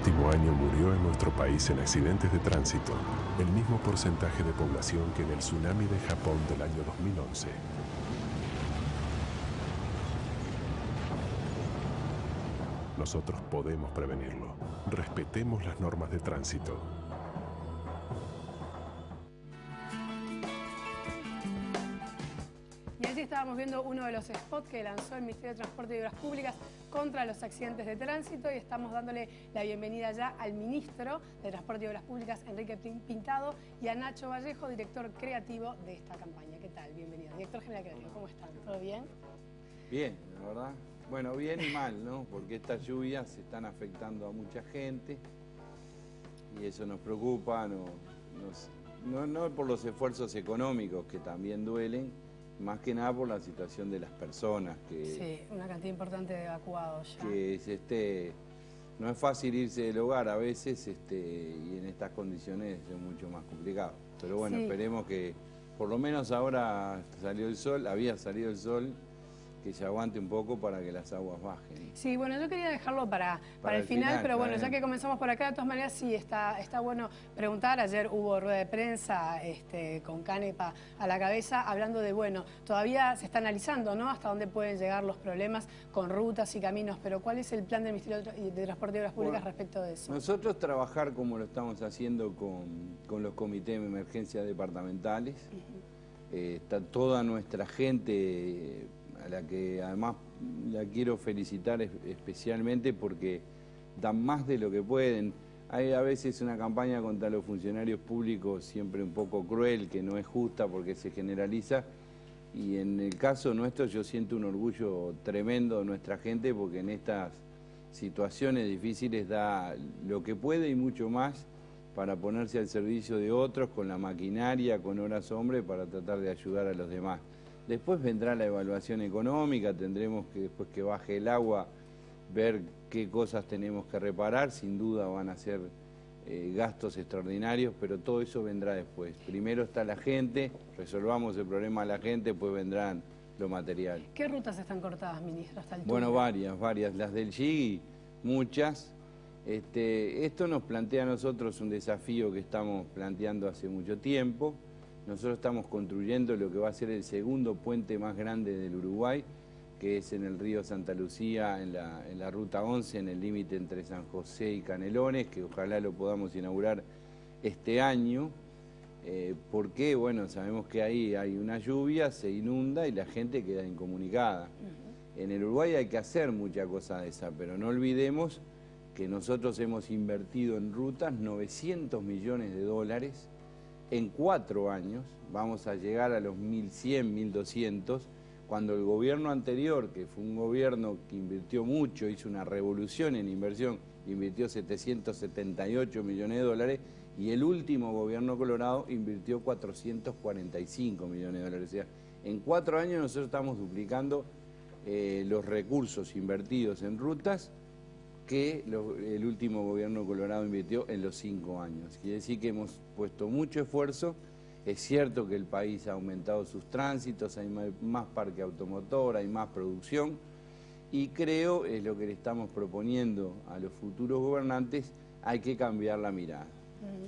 último año murió en nuestro país en accidentes de tránsito el mismo porcentaje de población que en el tsunami de Japón del año 2011. Nosotros podemos prevenirlo. Respetemos las normas de tránsito. Y allí estábamos viendo uno de los spots que lanzó el Ministerio de Transporte y Obras Públicas contra los accidentes de tránsito, y estamos dándole la bienvenida ya al Ministro de Transporte y Obras Públicas, Enrique Pintado, y a Nacho Vallejo, director creativo de esta campaña. ¿Qué tal? Bienvenido. Director General Creativo, ¿cómo están? ¿Todo bien? Bien, la verdad. Bueno, bien y mal, ¿no? Porque estas lluvias están afectando a mucha gente y eso nos preocupa, no por los esfuerzos económicos que también duelen, más que nada por la situación de las personas. Sí, una cantidad importante de evacuados ya. Que no es fácil irse del hogar a veces y en estas condiciones es mucho más complicado. Pero bueno, sí, esperemos que por lo menos ahora salió el sol, había salido el sol, que se aguante un poco para que las aguas bajen. Sí, bueno, yo quería dejarlo para el final, pero bueno, ya que comenzamos por acá, de todas maneras sí, está bueno preguntar. Ayer hubo rueda de prensa con Canepa a la cabeza, hablando de, bueno, todavía se está analizando, ¿no?, hasta dónde pueden llegar los problemas con rutas y caminos, pero ¿cuál es el plan del Ministerio de Transporte y Obras Públicas respecto de eso? Nosotros trabajar como lo estamos haciendo con los comités de emergencia departamentales. Está toda nuestra gente, a la que además la quiero felicitar especialmente porque dan más de lo que pueden. Hay a veces una campaña contra los funcionarios públicos siempre un poco cruel, que no es justa porque se generaliza, y en el caso nuestro yo siento un orgullo tremendo de nuestra gente porque en estas situaciones difíciles da lo que puede y mucho más para ponerse al servicio de otros con la maquinaria, con horas hombre, para tratar de ayudar a los demás. Después vendrá la evaluación económica, tendremos que, después que baje el agua, ver qué cosas tenemos que reparar. Sin duda van a ser gastos extraordinarios, pero todo eso vendrá después. Primero está la gente, resolvamos el problema a la gente, después vendrán lo material. ¿Qué rutas están cortadas, ministro, hasta el túnel? Bueno, varias. Las del GIGI, muchas. Esto nos plantea a nosotros un desafío que estamos planteando hace mucho tiempo. Nosotros estamos construyendo lo que va a ser el segundo puente más grande del Uruguay, que es en el río Santa Lucía, en la ruta 11, en el límite entre San José y Canelones, que ojalá lo podamos inaugurar este año, porque bueno, sabemos que ahí hay una lluvia, se inunda y la gente queda incomunicada. En el Uruguay hay que hacer mucha cosa de esa, pero no olvidemos que nosotros hemos invertido en rutas 900 millones de dólares, en 4 años, vamos a llegar a los 1.100, 1.200, cuando el gobierno anterior, que fue un gobierno que invirtió mucho, hizo una revolución en inversión, invirtió 778 millones de dólares, y el último gobierno colorado invirtió 445 millones de dólares. O sea, en 4 años nosotros estamos duplicando los recursos invertidos en rutas que el último gobierno colorado invirtió en los 5 años. Quiere decir que hemos puesto mucho esfuerzo. Es cierto que el país ha aumentado sus tránsitos, hay más parque automotor, hay más producción, y creo, es lo que le estamos proponiendo a los futuros gobernantes, hay que cambiar la mirada.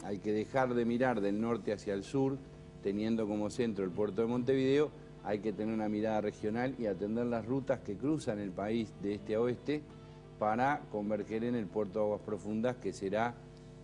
Hay que dejar de mirar del norte hacia el sur, teniendo como centro el puerto de Montevideo. Hay que tener una mirada regional y atender las rutas que cruzan el país de este a oeste, para converger en el puerto de Aguas Profundas, que será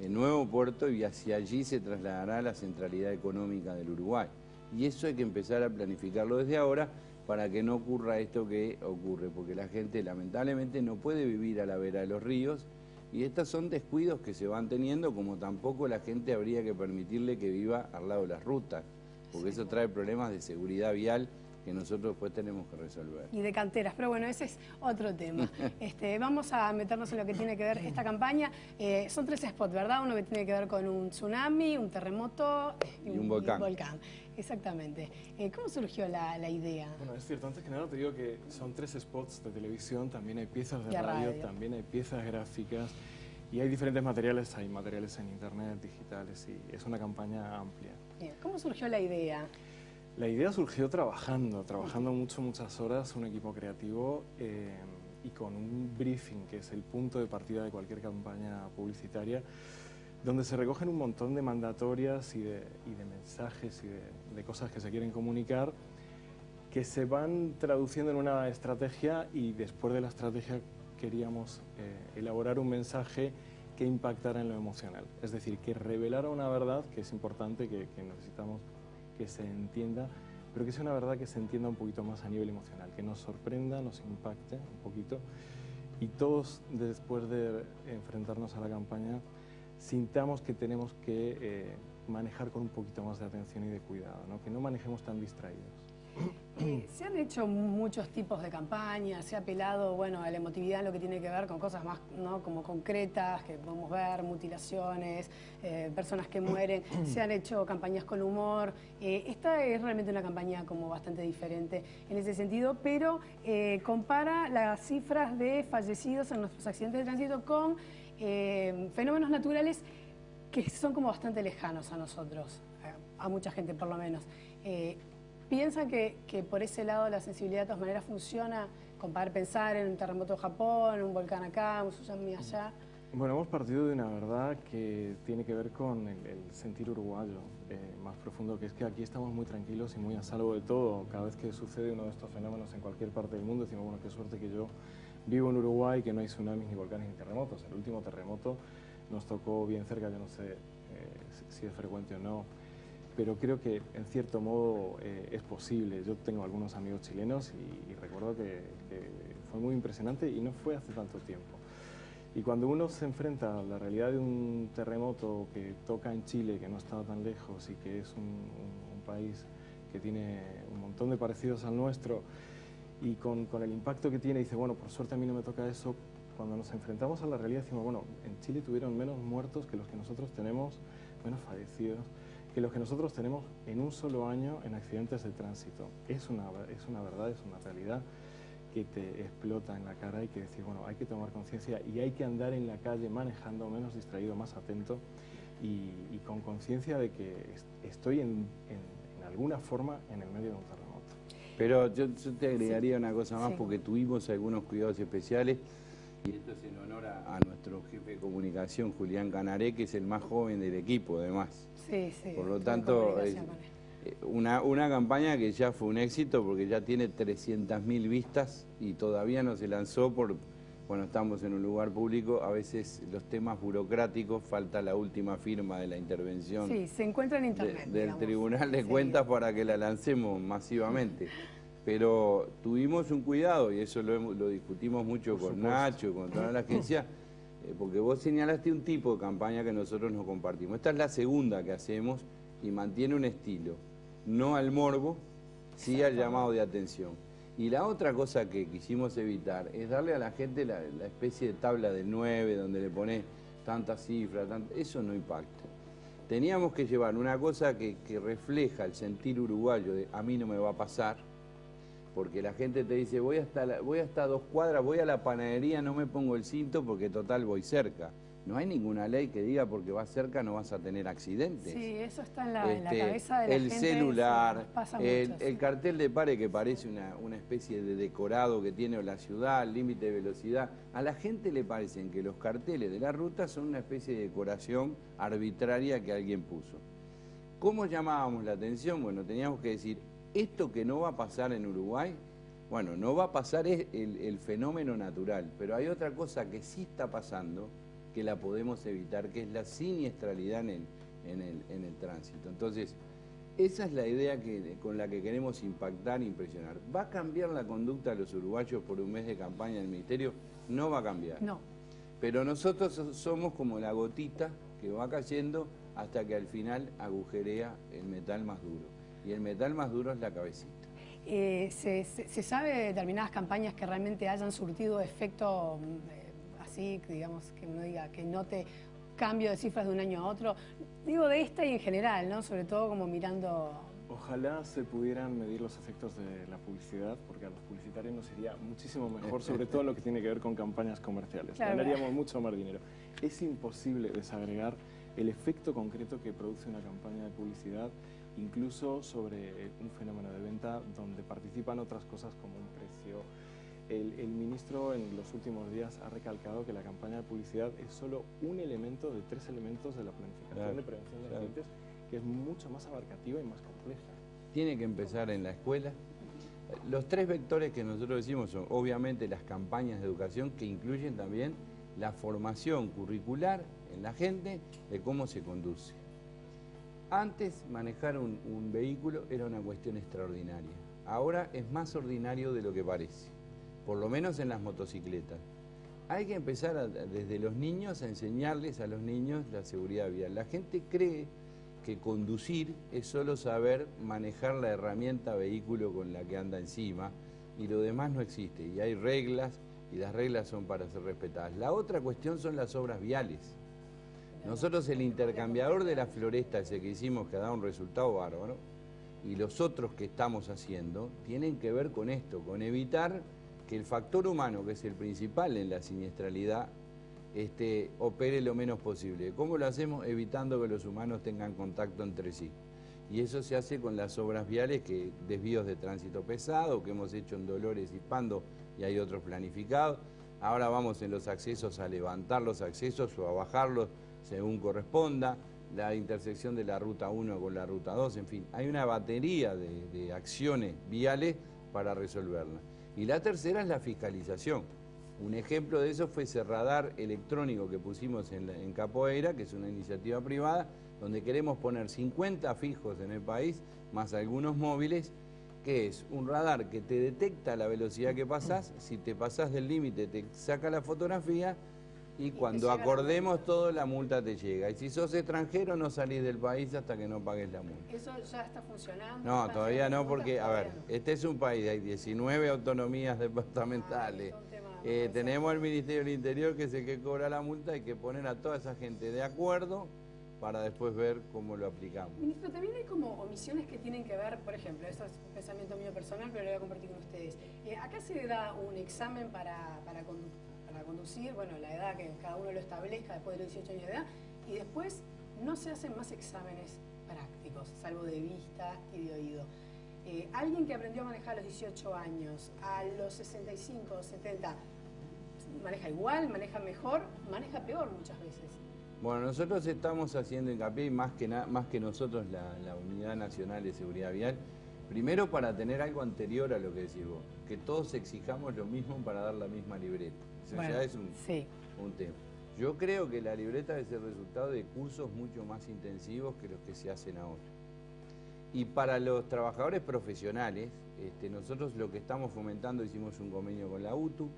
el nuevo puerto, y hacia allí se trasladará la centralidad económica del Uruguay. Y eso hay que empezar a planificarlo desde ahora para que no ocurra esto que ocurre, porque la gente lamentablemente no puede vivir a la vera de los ríos, y estos son descuidos que se van teniendo, como tampoco la gente habría que permitirle que viva al lado de las rutas, porque eso trae problemas de seguridad vial que nosotros después tenemos que resolver. Y de canteras, pero bueno, ese es otro tema. Vamos a meternos en lo que tiene que ver esta campaña. Son 3 spots, ¿verdad? Uno que tiene que ver con un tsunami, un terremoto y un volcán. Exactamente. ¿Cómo surgió la idea? Bueno, es cierto, antes que nada te digo que son 3 spots de televisión, también hay piezas de radio, también hay piezas gráficas, y hay diferentes materiales, hay materiales en internet, digitales, y es una campaña amplia. Bien. ¿Cómo surgió la idea? La idea surgió trabajando muchas horas, un equipo creativo, y con un briefing, que es el punto de partida de cualquier campaña publicitaria, donde se recogen un montón de mandatorias y de mensajes y de cosas que se quieren comunicar, que se van traduciendo en una estrategia, y después de la estrategia queríamos elaborar un mensaje que impactara en lo emocional. Es decir, que revelara una verdad que es importante, que necesitamos que se entienda, pero que sea una verdad que se entienda un poquito más a nivel emocional, que nos sorprenda, nos impacte un poquito, y todos, después de enfrentarnos a la campaña, sintamos que tenemos que manejar con un poquito más de atención y de cuidado, ¿no? Que no manejemos tan distraídos. Se han hecho muchos tipos de campañas, se ha apelado, bueno, a la emotividad en lo que tiene que ver con cosas más, ¿no?, como concretas, que podemos ver, mutilaciones, personas que mueren. Se han hecho campañas con humor. Esta es realmente una campaña como bastante diferente en ese sentido, pero compara las cifras de fallecidos en nuestros accidentes de tránsito con fenómenos naturales que son como bastante lejanos a nosotros, a mucha gente por lo menos. ¿Piensan que por ese lado la sensibilidad de todas maneras funciona? Pensar en un terremoto en Japón, un volcán acá, un tsunami allá. Bueno, hemos partido de una verdad que tiene que ver con el sentir uruguayo más profundo, que es que aquí estamos muy tranquilos y muy a salvo de todo. Cada vez que sucede uno de estos fenómenos en cualquier parte del mundo, decimos, bueno, qué suerte que yo vivo en Uruguay, que no hay tsunamis, ni volcanes, ni terremotos. El último terremoto nos tocó bien cerca, yo no sé si es frecuente o no, pero creo que en cierto modo es posible. Yo tengo algunos amigos chilenos y recuerdo que fue muy impresionante y no fue hace tanto tiempo. Y cuando uno se enfrenta a la realidad de un terremoto que toca en Chile, que no está tan lejos y que es un país que tiene un montón de parecidos al nuestro, y con el impacto que tiene, dice, bueno, por suerte a mí no me toca eso. Cuando nos enfrentamos a la realidad decimos, bueno, en Chile tuvieron menos muertos que los que nosotros tenemos, menos fallecidos que los que nosotros tenemos en un solo año en accidentes de tránsito. Es una verdad, es una realidad que te explota en la cara, y que decir, bueno, hay que tomar conciencia y hay que andar en la calle manejando menos distraído, más atento y con conciencia de que estoy en alguna forma en el medio de un terremoto. Pero yo te agregaría una cosa más, porque tuvimos algunos cuidados especiales, y esto es en honor a nuestro jefe de comunicación, Julián Canaré, que es el más joven del equipo, además. Sí. Por lo tanto, es una campaña que ya fue un éxito, porque ya tiene 300.000 vistas y todavía no se lanzó bueno, estamos en un lugar público, a veces los temas burocráticos, falta la última firma de la intervención. Sí, se encuentra en internet, del Tribunal de Cuentas para que la lancemos masivamente. Pero tuvimos un cuidado, y eso lo discutimos mucho con Nacho, con toda la agencia, porque vos señalaste un tipo de campaña que nosotros no compartimos. Esta es la segunda que hacemos y mantiene un estilo, no al morbo, sí al llamado de atención. Y la otra cosa que quisimos evitar es darle a la gente la especie de tabla del 9, donde le pones tantas cifras, eso no impacta. Teníamos que llevar una cosa que refleja el sentir uruguayo de a mí no me va a pasar, porque la gente te dice, voy hasta 2 cuadras, voy a la panadería, no me pongo el cinto porque total voy cerca. No hay ninguna ley que diga porque vas cerca no vas a tener accidentes. Sí, eso está en la cabeza de la gente. El celular, pasa el cartel de pare que parece una especie de decorado que tiene la ciudad, el límite de velocidad. A la gente le parecen que los carteles de la ruta son una especie de decoración arbitraria que alguien puso. ¿Cómo llamábamos la atención? Bueno, teníamos que decir, esto que no va a pasar en Uruguay, bueno, no va a pasar es el fenómeno natural, pero hay otra cosa que sí está pasando, que la podemos evitar, que es la siniestralidad en el tránsito. Entonces, esa es la idea con la que queremos impactar e impresionar. ¿Va a cambiar la conducta de los uruguayos por un mes de campaña del Ministerio? No va a cambiar. No. Pero nosotros somos como la gotita que va cayendo hasta que al final agujerea el metal más duro. Y el metal más duro es la cabecita. ¿Se sabe de determinadas campañas que realmente hayan surtido efecto así, digamos, que uno diga, que note cambio de cifras de un año a otro? Digo de esta y en general, ¿no? Sobre todo como mirando... Ojalá se pudieran medir los efectos de la publicidad, porque a los publicitarios nos iría muchísimo mejor, sobre todo en lo que tiene que ver con campañas comerciales. Claro, ganaríamos mucho más dinero. Es imposible desagregar el efecto concreto que produce una campaña de publicidad, incluso sobre un fenómeno de venta donde participan otras cosas como un precio, El ministro en los últimos días ha recalcado que la campaña de publicidad es solo un elemento de 3 elementos de la planificación de prevención de accidentes, que es mucho más abarcativa y más compleja. Tiene que empezar en la escuela. Los 3 vectores que nosotros decimos son obviamente las campañas de educación, que incluyen también la formación curricular en la gente de cómo se conduce. Antes manejar un vehículo era una cuestión extraordinaria. Ahora es más ordinario de lo que parece, por lo menos en las motocicletas. Hay que empezar desde los niños a enseñarles a los niños la seguridad vial. La gente cree que conducir es solo saber manejar la herramienta vehículo con la que anda encima y lo demás no existe. Y hay reglas y las reglas son para ser respetadas. La otra cuestión son las obras viales. Nosotros el intercambiador de la floresta, ese que hicimos, que ha dado un resultado bárbaro, y los otros que estamos haciendo, tienen que ver con esto, con evitar que el factor humano, que es el principal en la siniestralidad, opere lo menos posible. ¿Cómo lo hacemos? Evitando que los humanos tengan contacto entre sí. Y eso se hace con las obras viales, que desvíos de tránsito pesado, que hemos hecho en Dolores y Pando, y hay otros planificados. Ahora vamos en los accesos a levantar los accesos o a bajarlos según corresponda, la intersección de la Ruta 1 con la Ruta 2, en fin, hay una batería de acciones viales para resolverla. Y la tercera es la fiscalización. Un ejemplo de eso fue ese radar electrónico que pusimos en Capoeira, que es una iniciativa privada, donde queremos poner 50 fijos en el país, más algunos móviles, que es un radar que te detecta la velocidad que pasás, si te pasás del límite te saca la fotografía, y cuando acordemos todo, la multa te llega. Y si sos extranjero, no salís del país hasta que no pagues la multa. ¿Eso ya está funcionando? No, todavía no, porque, a ver, este es un país, hay 19 autonomías departamentales. Tenemos el Ministerio del Interior, que es el que cobra la multa, hay que poner a toda esa gente de acuerdo para después ver cómo lo aplicamos. Ministro, también hay como omisiones que tienen que ver, por ejemplo, esto es un pensamiento mío personal, pero lo voy a compartir con ustedes. Acá se da un examen para conducir, bueno, la edad que cada uno lo establezca después de los 18 años de edad, y después no se hacen más exámenes prácticos, salvo de vista y de oído. Alguien que aprendió a manejar a los 18 años, a los 65 o 70, maneja igual, maneja mejor, maneja peor muchas veces. Bueno, nosotros estamos haciendo hincapié, y más que nosotros la Unidad Nacional de Seguridad Vial, primero para tener algo anterior a lo que decís vos, que todos exijamos lo mismo para dar la misma libreta. Eso bueno, ya es un tema. Yo creo que la libreta debe ser resultado de cursos mucho más intensivos que los que se hacen ahora. Y para los trabajadores profesionales, nosotros lo que estamos fomentando, hicimos un convenio con la UTU,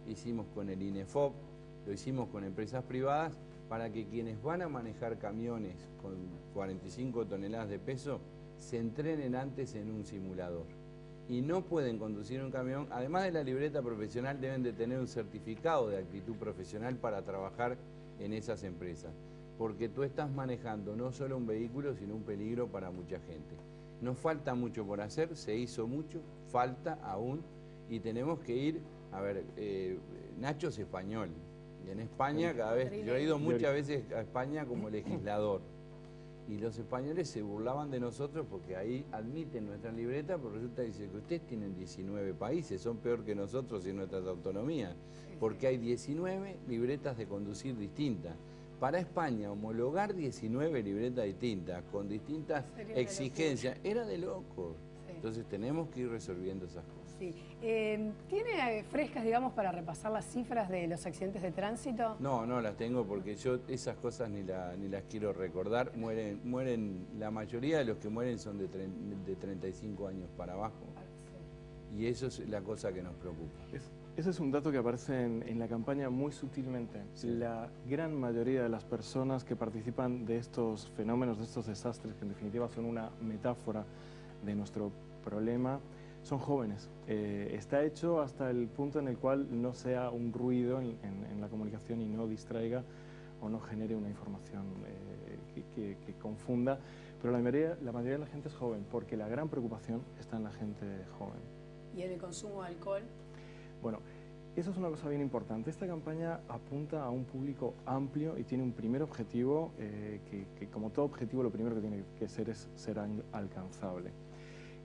hicimos con el INEFOP, lo hicimos con empresas privadas, para que quienes van a manejar camiones con 45 toneladas de peso se entrenen antes en un simulador. Y no pueden conducir un camión, además de la libreta profesional, deben de tener un certificado de actitud profesional para trabajar en esas empresas. Porque tú estás manejando no solo un vehículo, sino un peligro para mucha gente. Nos falta mucho por hacer, se hizo mucho, falta aún, y tenemos que ir, a ver, Nacho es español, y en España cada vez, yo he ido muchas veces a España como legislador, y los españoles se burlaban de nosotros porque ahí admiten nuestra libreta, pero resulta que dicen que ustedes tienen 19 países, son peor que nosotros y nuestras autonomías, porque hay 19 libretas de conducir distintas. Para España, homologar 19 libretas distintas, con distintas exigencias, era de locos. Entonces tenemos que ir resolviendo esas cosas. Sí. ¿Tiene frescas, digamos, para repasar las cifras de los accidentes de tránsito? No, no las tengo porque yo esas cosas ni las quiero recordar. Mueren, la mayoría de los que mueren son de 35 años para abajo. Y eso es la cosa que nos preocupa. Ese es un dato que aparece en la campaña muy sutilmente. Sí. La gran mayoría de las personas que participan de estos fenómenos, de estos desastres, que en definitiva son una metáfora de nuestro problema, son jóvenes. Está hecho hasta el punto en el cual no sea un ruido en la comunicación y no distraiga o no genere una información que confunda, pero la mayoría de la gente es joven, porque la gran preocupación está en la gente joven. ¿Y en el consumo de alcohol? Bueno, eso es una cosa bien importante. Esta campaña apunta a un público amplio y tiene un primer objetivo que como todo objetivo, lo primero que tiene que ser es ser alcanzable.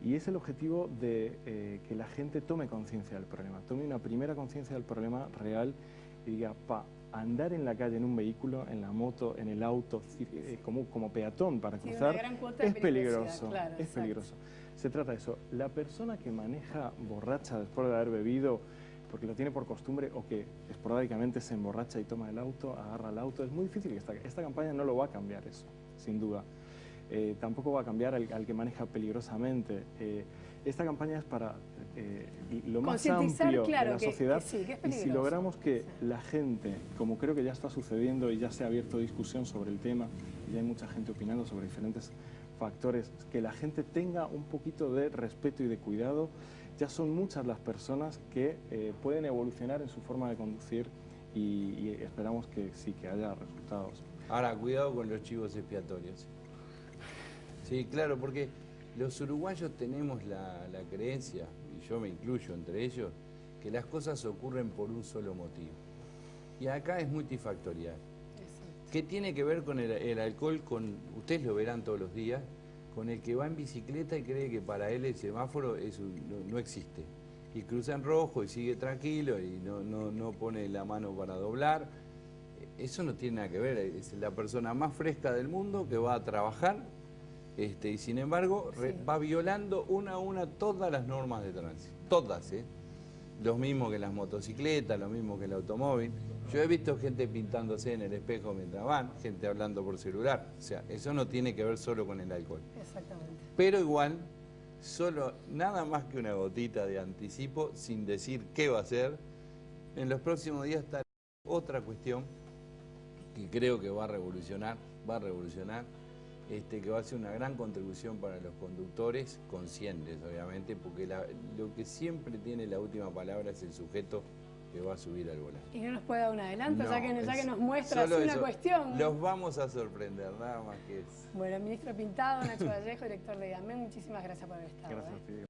Y es el objetivo de que la gente tome conciencia del problema, tome una primera conciencia del problema real y diga, andar en la calle en un vehículo, en la moto, en el auto, como peatón para cruzar, es peligroso, claro, es peligroso. Se trata de eso. La persona que maneja borracha después de haber bebido, porque lo tiene por costumbre, o que esporádicamente se emborracha y toma el auto, agarra el auto, es muy difícil que esta campaña no lo va a cambiar eso, sin duda. Tampoco va a cambiar al que maneja peligrosamente. Esta campaña es para lo más amplio de la sociedad, y si logramos que la gente, como creo que ya está sucediendo y ya se ha abierto discusión sobre el tema, y ya hay mucha gente opinando sobre diferentes factores, que la gente tenga un poquito de respeto y de cuidado, ya son muchas las personas que pueden evolucionar en su forma de conducir y esperamos que sí, que haya resultados. Ahora, cuidado con los chivos expiatorios. Sí, claro, porque los uruguayos tenemos la creencia, y yo me incluyo entre ellos, que las cosas ocurren por un solo motivo. Y acá es multifactorial. ¿Qué tiene que ver con el alcohol? Ustedes lo verán todos los días, con el que va en bicicleta y cree que para él el semáforo no existe. Y cruza en rojo y sigue tranquilo y no pone la mano para doblar. Eso no tiene nada que ver. Es la persona más fresca del mundo que va a trabajar y sin embargo va violando una a una todas las normas de tránsito. Todas, Lo mismo que las motocicletas, lo mismo que el automóvil. Yo he visto gente pintándose en el espejo mientras van, gente hablando por celular. O sea, eso no tiene que ver solo con el alcohol. Exactamente. Pero igual, nada más que una gotita de anticipo, sin decir qué va a hacer, en los próximos días está otra cuestión que creo que va a revolucionar, que va a ser una gran contribución para los conductores, conscientes obviamente, porque lo que siempre tiene la última palabra es el sujeto que va a subir al volante. ¿Y no nos puede dar un adelanto, No, ya que nos muestra así una cuestión? Los vamos a sorprender, nada más que eso. Bueno, ministro Pintado, Nacho Vallejo, director de IAMEN, muchísimas gracias por haber estado. Gracias a ti.